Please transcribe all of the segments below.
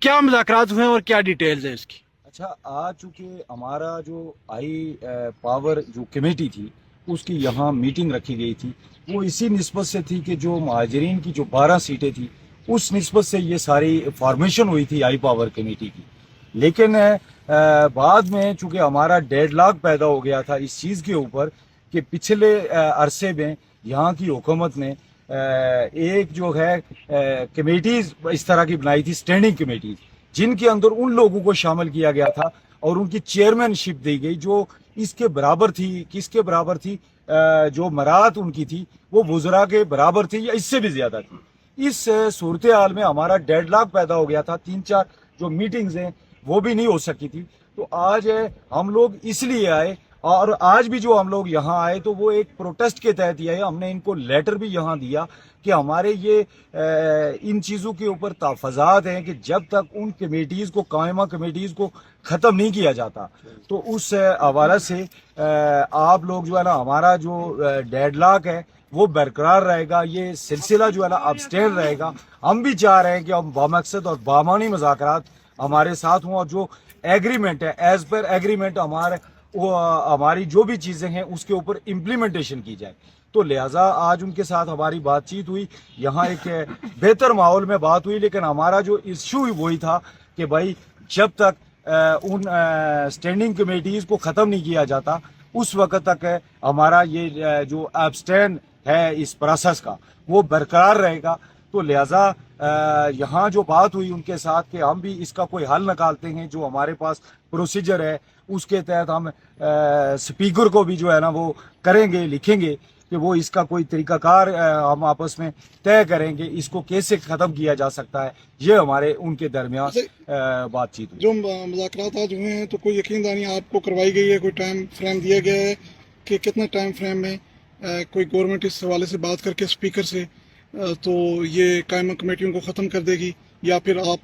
क्या मुज़ाकरात हुए और क्या डिटेल्स हैं इसकी؟ अच्छा, आज चूँकि हमारा जो आई पावर जो कमेटी थी उसकी यहाँ मीटिंग रखी गई थी, वो इसी निस्बत से थी कि जो महाजरीन की जो 12 सीटें थी उस निस्बत से ये सारी फॉर्मेशन हुई थी आई पावर कमेटी की। लेकिन बाद में चूँकि हमारा डेडलॉक पैदा हो गया था इस चीज़ के ऊपर कि पिछले अरसे में यहाँ की हुकूमत ने एक जो है कमेटीज इस तरह की बनाई थी, स्टैंडिंग कमेटीज, जिनके अंदर उन लोगों को शामिल किया गया था और उनकी चेयरमैनशिप दी गई जो इसके बराबर थी। किसके बराबर थी? जो मरात उनकी थी वो वुज़रा के बराबर थी या इससे भी ज्यादा थी। इस सूरत हाल में हमारा डेडलॉक पैदा हो गया था, 3-4 जो मीटिंग्स हैं वो भी नहीं हो सकी थी। तो आज हम लोग इसलिए आए, और आज भी जो हम लोग यहाँ आए तो वो एक प्रोटेस्ट के तहत ही आए। हमने इनको लेटर भी यहाँ दिया कि हमारे ये इन चीज़ों के ऊपर तहफ़्फ़ुज़ात हैं कि जब तक उन कमेटीज़ को, कायमा कमेटीज़ को ख़त्म नहीं किया जाता, तो उस हवाले से आप लोग जो है ना, हमारा जो डेडलॉक है वो बरकरार रहेगा, ये सिलसिला जो है ना अबस्टेन रहेगा। हम भी चाह रहे हैं कि हम बामकसद और बामानी मुज़ाकरात हमारे साथ हों और जो एग्रीमेंट है, एज पर एग्रीमेंट हमारी जो भी चीज़ें हैं उसके ऊपर इम्प्लीमेंटेशन की जाए। तो लिहाजा आज उनके साथ हमारी बातचीत हुई, यहाँ एक बेहतर माहौल में बात हुई। लेकिन हमारा जो इश्यू वही था कि भाई जब तक उन स्टैंडिंग कमेटीज़ को ख़त्म नहीं किया जाता उस वक्त तक हमारा ये जो एब्सटेन है इस प्रोसेस का वो बरकरार रहेगा। तो लिहाजा यहाँ जो बात हुई उनके साथ कि हम भी इसका कोई हल निकालते हैं, जो हमारे पास प्रोसीजर है उसके तहत हम स्पीकर को भी जो है ना वो करेंगे, लिखेंगे कि वो इसका कोई तरीकाकार हम आपस में तय करेंगे, इसको कैसे ख़त्म किया जा सकता है। ये हमारे उनके दरमियान बातचीत हुई। जो मुज़ाकरात आज हुए हैं तो कोई यकीन दहानी आपको करवाई गई है, कोई टाइम फ्रेम दिया गया है कि कितना टाइम फ्रेम में कोई गवर्नमेंट इस हवाले से बात करके स्पीकर से तो ये कायमा कमेटियों को ख़त्म कर देगी, या फिर आप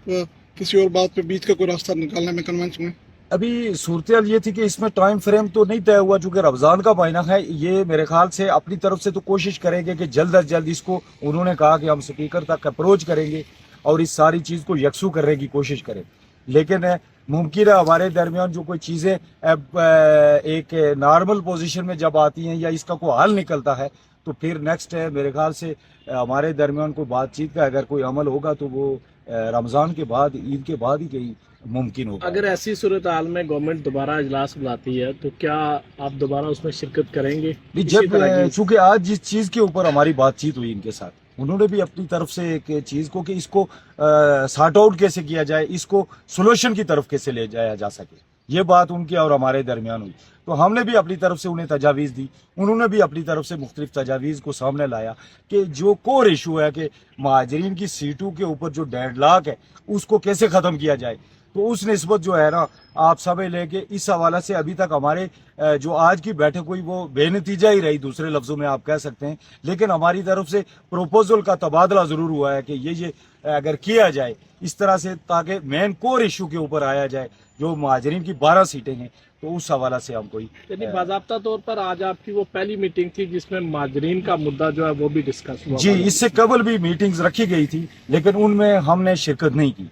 किसी और बात पे बीच का कोई रास्ता निकालने में कन्वेंस में? अभी सूरत ये थी कि इसमें टाइम फ्रेम तो नहीं तय हुआ, चूंकि रमज़ान का महीना है। ये मेरे ख्याल से अपनी तरफ से तो कोशिश करेंगे कि जल्द अज जल्द इसको, उन्होंने कहा कि हम स्पीकर तक अप्रोच करेंगे और इस सारी चीज़ को यकसू करने की कोशिश करें। लेकिन मुमकिन है हमारे दरमियान जो कोई चीज़ें एक नॉर्मल पोजीशन में जब आती हैं या इसका कोई हल निकलता है तो फिर नेक्स्ट है मेरे ख्याल से हमारे दरमियान कोई बातचीत का अगर कोई अमल होगा तो वो रमज़ान के बाद, ईद के बाद ही कहीं मुमकिन होगा। अगर ऐसी सूरत हाल में गवर्नमेंट दोबारा इजलास बुलाती है तो क्या आप दोबारा उसमें शिरकत करेंगे? जब चूंकि आज जिस चीज़ के ऊपर हमारी बातचीत हुई इनके साथ, उन्होंने भी अपनी तरफ से एक चीज़ को कि इसको सॉर्ट आउट कैसे किया जाए, इसको सोल्यूशन की तरफ कैसे ले जाया जा सके, ये बात उनके और हमारे दरमियान हुई। तो हमने भी अपनी तरफ से उन्हें तजावीज़ दी, उन्होंने भी अपनी तरफ से मुख्तलिफ तजावीज़ को सामने लाया कि जो कोर इशू है कि महाजरीन की सीटों के ऊपर जो डेडलॉक है उसको कैसे ख़त्म किया जाए। तो उस निस्बत जो है ना आप समझ लें कि इस हवाले से अभी तक हमारे जो आज की बैठक हुई वो बेनतीजा ही रही, दूसरे लफ्ज़ों में आप कह सकते हैं। लेकिन हमारी तरफ से प्रोपोजल का तबादला ज़रूर हुआ है कि ये अगर किया जाए इस तरह से, ताकि मेन कोर इशू के ऊपर आया जाए जो महाजरीन की 12 सीटें हैं, तो उस हवाला से हम कोई बाज़ाब्ता तौर पर आज आपकी वो पहली मीटिंग थी जिसमें महाजरीन का मुद्दा जो है वो भी डिस्कस हुआ? जी, इससे कबल भी मीटिंग्स रखी गई थी लेकिन उनमें हमने शिरकत नहीं की।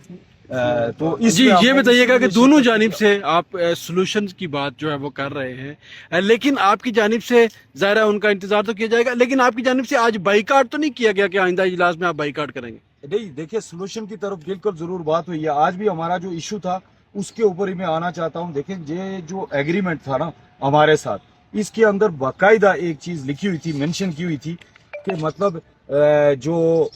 तो जी ये बताइएगा कि दोनों जानिब से आप सॉल्यूशन की बात जो है वो कर रहे हैं, लेकिन आपकी जानिब से ज़ाहिर है उनका इंतजार तो किया जाएगा, लेकिन आपकी जानिब से आज बाइकाट तो नहीं किया गया कि आइंदा इजलास में आप बाइकाट करेंगे? नहीं, देखिए सॉल्यूशन की तरफ बिल्कुल जरूर बात हुई है। आज भी हमारा जो इशू था उसके ऊपर ही मैं आना चाहता हूँ। देखें, ये जो एग्रीमेंट था ना हमारे साथ, इसके अंदर बाकायदा एक चीज लिखी हुई थी, मेंशन की हुई थी कि मतलब जो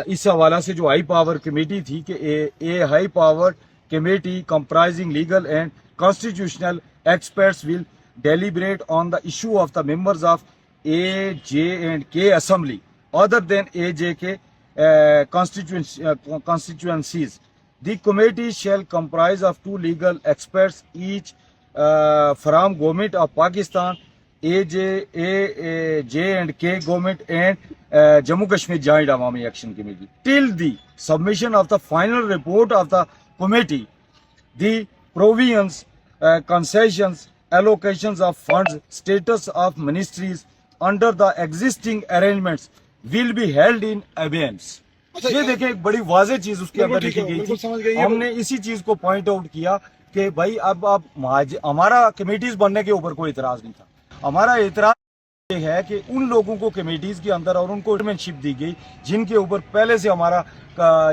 इस हवाला से जो हाई पावर कमेटी थी कि a high power committee comprising legal and constitutional experts will deliberate on the issue of the members of AJ&K assembly other than AJK constituencies. The committee shall comprise of 2 legal experts each from Government of Pakistan, J&K government and Jammu Kashmir Joint Awami Action Committee. Till the submission of the final report of the committee, the provisions, concessions, allocations of funds, status of ministries under the existing arrangements will be held in abeyance. अच्छा, ये देखें एक बड़ी वाज़ेह चीज उसके बिल्कुल अंदर ठीक लिखी है, गई बिल्कुल थी। समझ गए। ये हमने इसी चीज को पॉइंट आउट किया कि भाई अब आप हमारा कमेटीज बनने के ऊपर कोई इतराज नहीं था। हमारा इतराज ये है कि उन लोगों को कमेटीज के अंदर और उनको चेयरमैनशिप दी गई जिनके ऊपर पहले से हमारा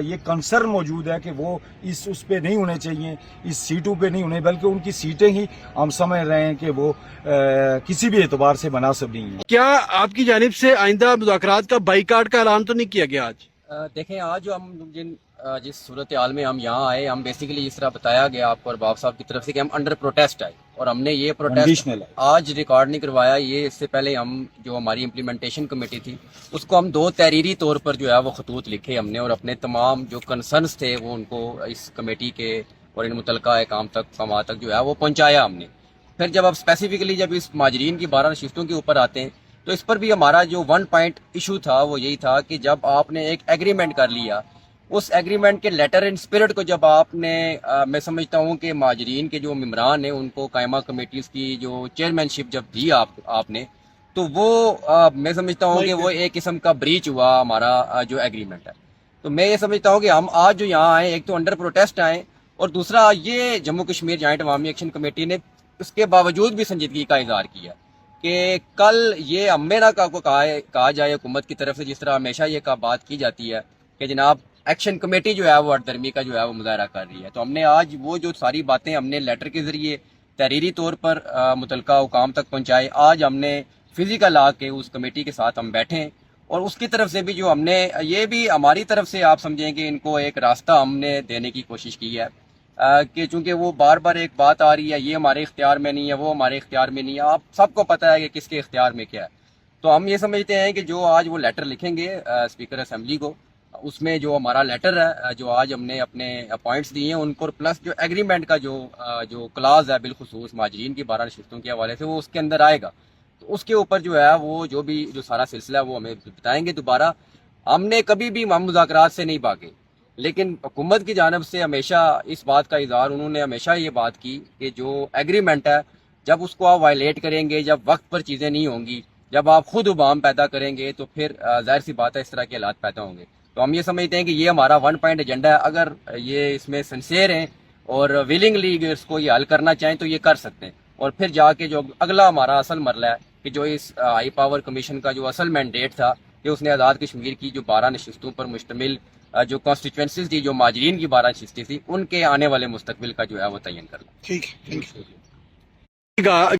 ये कंसर्न मौजूद है कि वो उस पे नहीं होने चाहिए, इस सीटों पे नहीं होने, बल्कि उनकी सीटें ही हम समझ रहे हैं कि वो किसी भी एतबार से मुनासिब नहीं है। क्या आपकी जानिब से आइंदा मुज़ाकरात का बाईकाट का ऐलान तो नहीं किया गया आज? देखें, आज जो हम जिस सूरत हाल में हम यहाँ आए, हम बेसिकली जिस तरह बताया गया आपको और बाब साहब की तरफ से कि हम अंडर प्रोटेस्ट आए, और हमने ये प्रोटेस्ट कंडीशनल है। आज रिकॉर्ड नहीं करवाया। ये इससे पहले हम जो हमारी इम्प्लीमेंटेशन कमेटी थी उसको हम 2 तहरीरी तौर पर जो है वो खतूत लिखे हमने, और अपने तमाम जो कंसर्न्स थे वो उनको इस कमेटी के और इन मुतलका काम तक जो है वो पहुँचाया हमने। फिर जब अब स्पेसिफिकली जब इस माजरीन की 12 नशिस्तों के ऊपर आते हैं तो इस पर भी हमारा जो 1 पॉइंट इशू था वो यही था कि जब आपने एक एग्रीमेंट कर लिया, उस एग्रीमेंट के लेटर एंड स्पिरिट को जब आपने मैं समझता हूँ कि माजरीन के जो मेम्बरान हैं उनको कायमा कमेटीज़ की जो चेयरमैनशिप जब दी आपने, तो वो मैं समझता हूँ कि वो एक किस्म का ब्रीच हुआ हमारा जो एग्रीमेंट है। तो मैं ये समझता हूँ कि हम आज जो यहाँ आए, एक तो अंडर प्रोटेस्ट आए, और दूसरा ये जम्मू कश्मीर जॉइंट अवामी एक्शन कमेटी ने उसके बावजूद भी संजीदगी का इजहार किया कि कल ये अम्मेना का को कहा जाए हुकूमत की तरफ से, जिस तरह हमेशा ये का बात की जाती है कि जनाब एक्शन कमेटी जो है वो अटदर्मी का जो है वो मुजाहरा कर रही है। तो हमने आज वो जो सारी बातें हमने लेटर के जरिए तहरीरी तौर पर मुतलका हुकाम तक पहुँचाए। आज हमने फिजिकल आके उस कमेटी के साथ हम बैठे, और उसकी तरफ से भी जो हमने ये भी हमारी तरफ से आप समझें कि इनको एक रास्ता हमने देने की कोशिश की है कि चूंकि वो बार बार एक बात आ रही है, ये हमारे इख्तियार में नहीं है, वो हमारे इख्तियार में नहीं है, आप सबको पता है कि किसके इख्तियार में क्या है। तो हम ये समझते हैं कि जो आज वो लेटर लिखेंगे स्पीकर असेंबली को, उसमें जो हमारा लेटर है जो आज हमने अपने पॉइंट्स दिए हैं उनको, प्लस जो एग्रीमेंट का जो क्लाज है बिलखुसूस माजरीन की 12 नशिस्तों के हवाले से, वो उसके अंदर आएगा। तो उसके ऊपर जो है वो जो भी जो सारा सिलसिला है वो हमें बताएंगे दोबारा। हमने कभी भी मुज़ाकरात से नहीं भागे, लेकिन हुकूमत की जानब से हमेशा इस बात का इज़हार, उन्होंने हमेशा ये बात की कि जो एग्रीमेंट है जब उसको आप वायलेट करेंगे, जब वक्त पर चीज़ें नहीं होंगी, जब आप खुद उबाम पैदा करेंगे, तो फिर जाहिर सी बात है इस तरह के हालात पैदा होंगे। तो हम ये समझते हैं कि ये हमारा 1 पॉइंट एजेंडा है। अगर ये इसमें सिंसियर हैं और विलिंगली इसको ये हल करना चाहें तो ये कर सकते हैं, और फिर जाके जो अगला हमारा असल मरला है कि जो इस हाई पावर कमीशन का जो असल मैंडेट था कि उसने आज़ाद कश्मीर की जो 12 नशिस्तों पर मुश्तमिल जो कॉन्स्टिट्यूंसीज थी, जो माजरीन की 12 नशिस्तें थी, उनके आने वाले मुस्तकबिल का जो है वो तयन करना। ठीक है, थैंक यू।